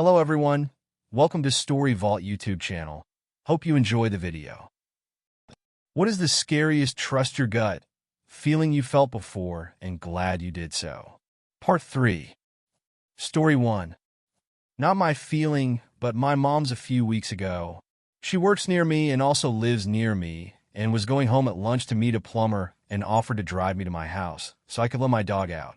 Hello everyone, welcome to Story Vault YouTube channel. Hope you enjoy the video. What is the scariest trust your gut feeling you felt before and glad you did so? Part 3. Story 1. Not my feeling, but my mom's a few weeks ago. She works near me and also lives near me and was going home at lunch to meet a plumber and offered to drive me to my house so I could let my dog out.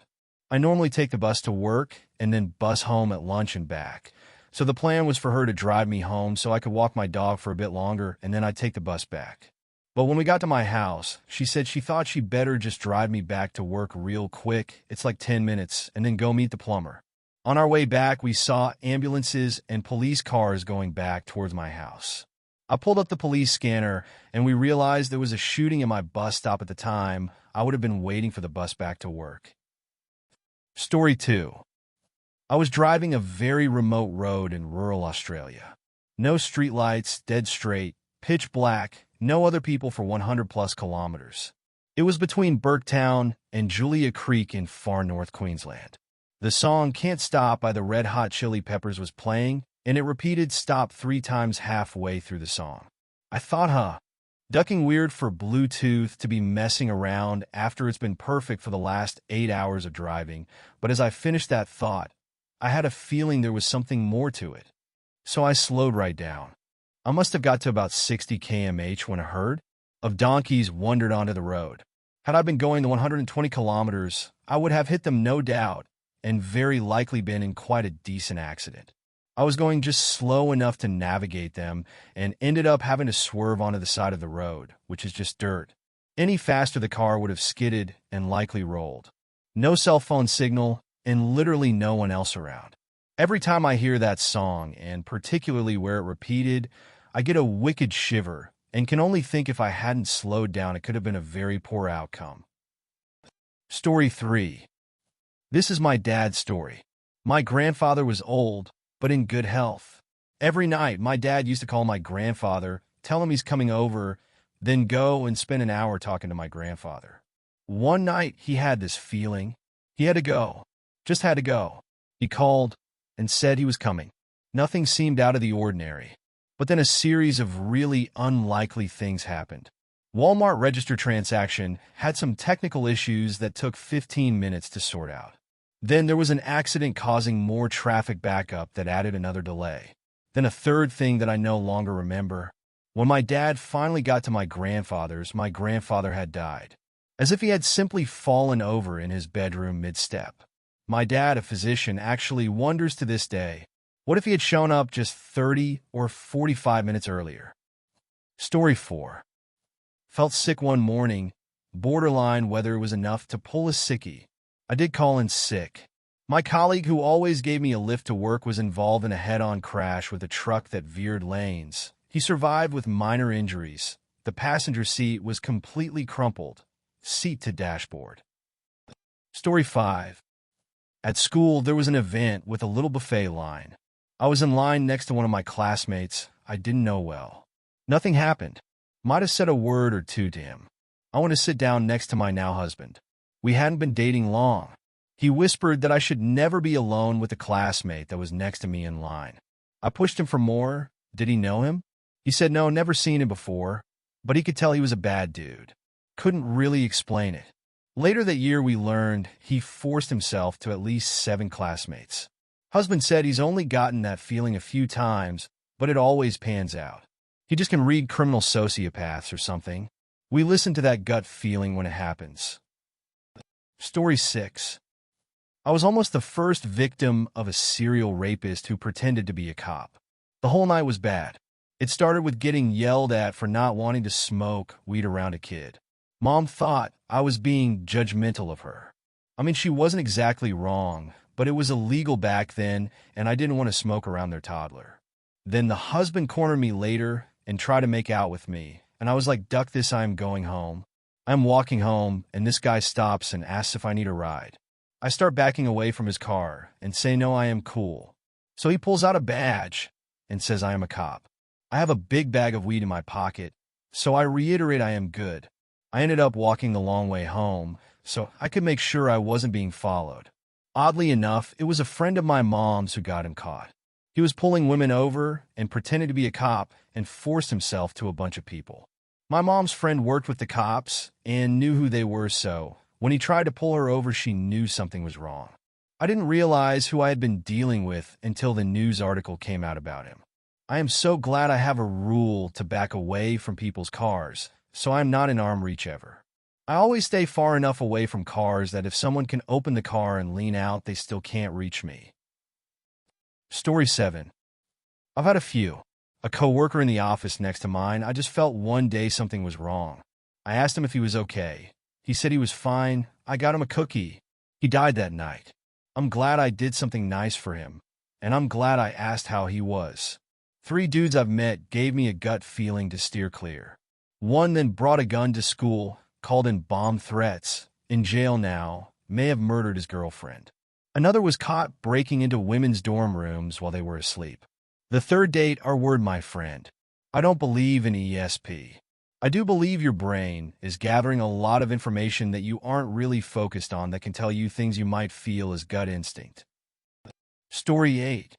I normally take the bus to work and then bus home at lunch and back. So the plan was for her to drive me home so I could walk my dog for a bit longer and then I'd take the bus back. But when we got to my house, she said she thought she'd better just drive me back to work real quick. It's like 10 minutes and then go meet the plumber. On our way back, we saw ambulances and police cars going back towards my house. I pulled up the police scanner and we realized there was a shooting at my bus stop at the time. I would have been waiting for the bus back to work. Story 2. I was driving a very remote road in rural Australia. No streetlights, dead straight, pitch black, no other people for 100+ kilometers. It was between Burketown and Julia Creek in far north Queensland. The song Can't Stop by the Red Hot Chili Peppers was playing, and it repeated stop 3 times halfway through the song. I thought, ducking weird for Bluetooth to be messing around after it's been perfect for the last 8 hours of driving, but as I finished that thought, I had a feeling there was something more to it. So I slowed right down. I must have got to about 60 km/h when a herd of donkeys wandered onto the road. Had I been going the 120 kilometers, I would have hit them no doubt, and very likely been in quite a decent accident. I was going just slow enough to navigate them and ended up having to swerve onto the side of the road, which is just dirt. Any faster the car would have skidded and likely rolled. No cell phone signal and literally no one else around. Every time I hear that song, and particularly where it repeated, I get a wicked shiver and can only think if I hadn't slowed down it could have been a very poor outcome. Story 3. This is my dad's story. My grandfather was old, but in good health. Every night, my dad used to call my grandfather, tell him he's coming over, then go and spend an hour talking to my grandfather. One night, he had this feeling. He had to go. Just had to go. He called and said he was coming. Nothing seemed out of the ordinary. But then a series of really unlikely things happened. Walmart register transaction had some technical issues that took 15 minutes to sort out. Then there was an accident causing more traffic backup that added another delay. Then a third thing that I no longer remember. When my dad finally got to my grandfather's, my grandfather had died. As if he had simply fallen over in his bedroom mid-step. My dad, a physician, actually wonders to this day, what if he had shown up just 30 or 45 minutes earlier? Story 4. Felt sick one morning, borderline whether it was enough to pull a sickie. I did call in sick. My colleague who always gave me a lift to work was involved in a head-on crash with a truck that veered lanes. He survived with minor injuries. The passenger seat was completely crumpled, seat to dashboard. Story 5. At school, there was an event with a little buffet line. I was in line next to one of my classmates I didn't know well. Nothing happened. Might have said a word or two to him. I want to sit down next to my now husband. We hadn't been dating long. He whispered that I should never be alone with a classmate that was next to me in line. I pushed him for more. Did he know him? He said no, never seen him before, but he could tell he was a bad dude. Couldn't really explain it. Later that year we learned he forced himself to at least 7 classmates. Husband said he's only gotten that feeling a few times, but it always pans out. He just can read criminal sociopaths or something. We listen to that gut feeling when it happens. Story 6. I was almost the first victim of a serial rapist who pretended to be a cop. The whole night was bad. It started with getting yelled at for not wanting to smoke weed around a kid. Mom thought I was being judgmental of her. I mean, she wasn't exactly wrong, but it was illegal back then, and I didn't want to smoke around their toddler. Then the husband cornered me later and tried to make out with me, and I was like, duck this, I'm going home. I'm walking home, and this guy stops and asks if I need a ride. I start backing away from his car and say no, I am cool. So he pulls out a badge and says I am a cop. I have a big bag of weed in my pocket, so I reiterate I am good. I ended up walking the long way home, so I could make sure I wasn't being followed. Oddly enough, it was a friend of my mom's who got him caught. He was pulling women over and pretended to be a cop and forced himself to a bunch of people. My mom's friend worked with the cops and knew who they were, so when he tried to pull her over, she knew something was wrong. I didn't realize who I had been dealing with until the news article came out about him. I am so glad I have a rule to back away from people's cars, so I'm not in arm reach ever. I always stay far enough away from cars that if someone can open the car and lean out, they still can't reach me. Story 7. I've had a few. A coworker in the office next to mine, I just felt one day something was wrong. I asked him if he was okay. He said he was fine. I got him a cookie. He died that night. I'm glad I did something nice for him, and I'm glad I asked how he was. 3 dudes I've met gave me a gut feeling to steer clear. One then brought a gun to school, called in bomb threats, in jail now, may have murdered his girlfriend. Another was caught breaking into women's dorm rooms while they were asleep. The third date, our word, my friend. I don't believe in ESP. I do believe your brain is gathering a lot of information that you aren't really focused on that can tell you things you might feel as gut instinct. Story 8.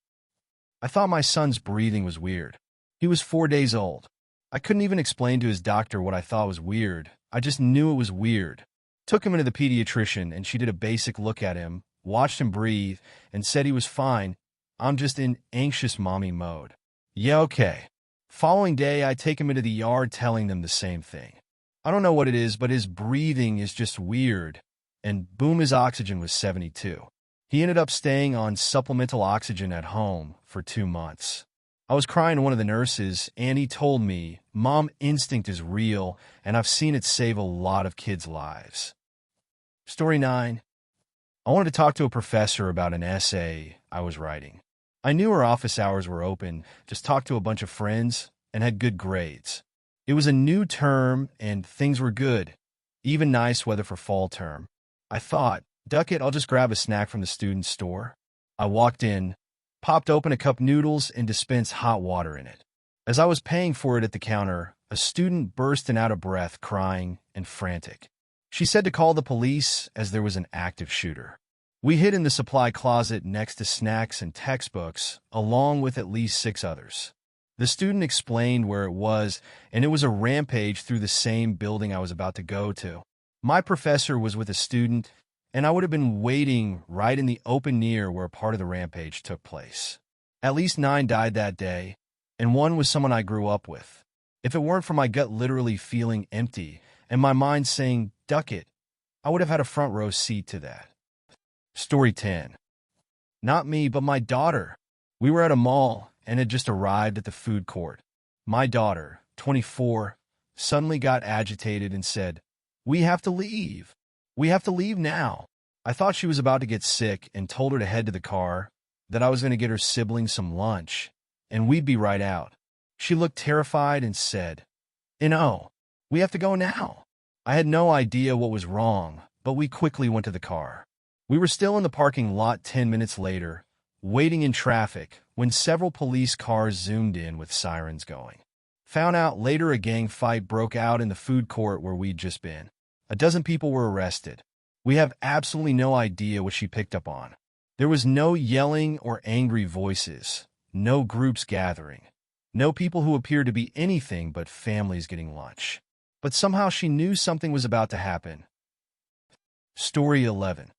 I thought my son's breathing was weird. He was 4 days old. I couldn't even explain to his doctor what I thought was weird. I just knew it was weird. Took him into the pediatrician, and she did a basic look at him, watched him breathe, and said he was fine. I'm just in anxious mommy mode. Yeah, okay. Following day, I take him into the yard telling them the same thing. I don't know what it is, but his breathing is just weird. And boom, his oxygen was 72. He ended up staying on supplemental oxygen at home for 2 months. I was crying to one of the nurses, and he told me, Mom, instinct is real, and I've seen it save a lot of kids' lives. Story 9. I wanted to talk to a professor about an essay I was writing. I knew her office hours were open, just talked to a bunch of friends, and had good grades. It was a new term, and things were good. Even nice weather for fall term. I thought, duck it, I'll just grab a snack from the student store. I walked in, popped open a cup noodles, and dispensed hot water in it. As I was paying for it at the counter, a student burst in out of breath, crying and frantic. She said to call the police as there was an active shooter. We hid in the supply closet next to snacks and textbooks, along with at least 6 others. The student explained where it was, and it was a rampage through the same building I was about to go to. My professor was with a student, and I would have been waiting right in the open near where part of the rampage took place. At least 9 died that day, and 1 was someone I grew up with. If it weren't for my gut literally feeling empty and my mind saying, duck it, I would have had a front row seat to that. Story 10. Not me, but my daughter. We were at a mall and had just arrived at the food court. My daughter, 24, suddenly got agitated and said, We have to leave. We have to leave now. I thought she was about to get sick and told her to head to the car, that I was going to get her siblings some lunch, and we'd be right out. She looked terrified and said, No, we have to go now. I had no idea what was wrong, but we quickly went to the car. We were still in the parking lot 10 minutes later, waiting in traffic, when several police cars zoomed in with sirens going. Found out later a gang fight broke out in the food court where we'd just been. 12 people were arrested. We have absolutely no idea what she picked up on. There was no yelling or angry voices, no groups gathering, no people who appeared to be anything but families getting lunch. But somehow she knew something was about to happen. Story 11.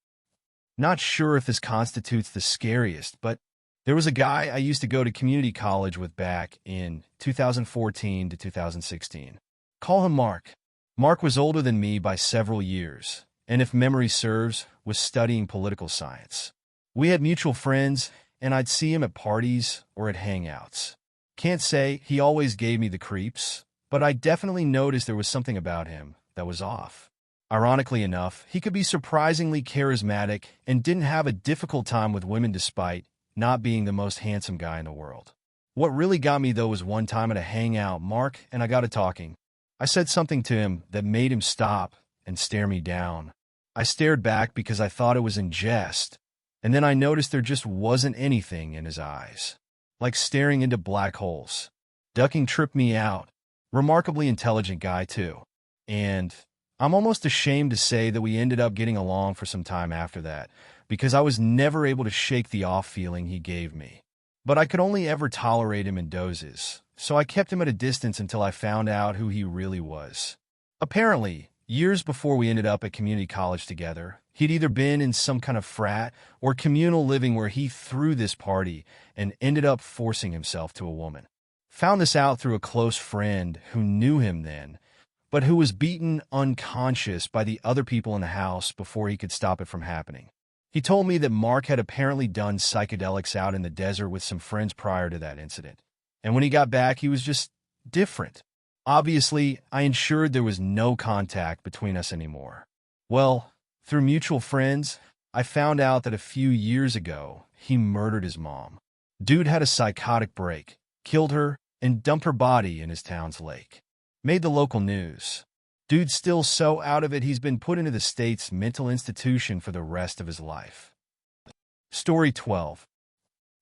Not sure if this constitutes the scariest, but there was a guy I used to go to community college with back in 2014 to 2016. Call him Mark. Mark was older than me by several years, and if memory serves, was studying political science. We had mutual friends, and I'd see him at parties or at hangouts. Can't say he always gave me the creeps, but I definitely noticed there was something about him that was off. Ironically enough, he could be surprisingly charismatic and didn't have a difficult time with women despite not being the most handsome guy in the world. What really got me, though, was one time at a hangout, Mark and I got to talking. I said something to him that made him stop and stare me down. I stared back because I thought it was in jest, and then I noticed there just wasn't anything in his eyes, like staring into black holes. Ducking tripped me out. Remarkably intelligent guy, too. And I'm almost ashamed to say that we ended up getting along for some time after that, because I was never able to shake the off feeling he gave me. but I could only ever tolerate him in doses, so I kept him at a distance until I found out who he really was. Apparently, years before we ended up at community college together, he'd either been in some kind of frat or communal living where he threw this party and ended up forcing himself to a woman. Found this out through a close friend who knew him then, but who was beaten unconscious by the other people in the house before he could stop it from happening. He told me that Mark had apparently done psychedelics out in the desert with some friends prior to that incident, and when he got back, he was just different. Obviously, I ensured there was no contact between us anymore. Well, through mutual friends, I found out that a few years ago, he murdered his mom. Dude had a psychotic break, killed her, and dumped her body in his town's lake. Made the local news. Dude's still so out of it he's been put into the state's mental institution for the rest of his life. Story 12.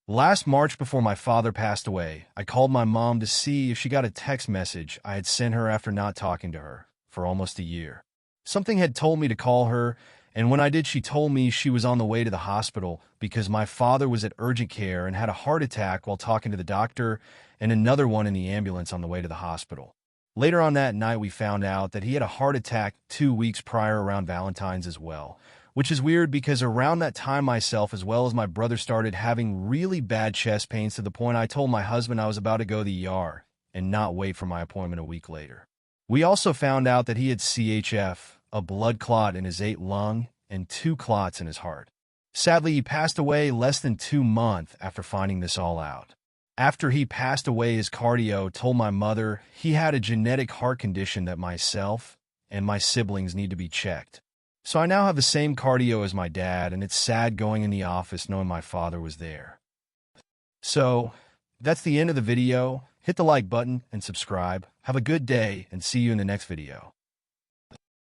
Last March, before my father passed away, I called my mom to see if she got a text message I had sent her after not talking to her for almost a year. Something had told me to call her, and when I did, she told me she was on the way to the hospital because my father was at urgent care and had a heart attack while talking to the doctor, and another one in the ambulance on the way to the hospital. Later on that night, we found out that he had a heart attack 2 weeks prior around Valentine's as well, which is weird because around that time myself as well as my brother started having really bad chest pains to the point I told my husband I was about to go to the ER and not wait for my appointment a week later. We also found out that he had CHF, a blood clot in his 8th lung, and 2 clots in his heart. Sadly, he passed away less than 2 months after finding this all out. After he passed away, his cardio told my mother he had a genetic heart condition that myself and my siblings need to be checked. So I now have the same cardio as my dad, and it's sad going in the office knowing my father was there. So, that's the end of the video. Hit the like button and subscribe. Have a good day, and see you in the next video.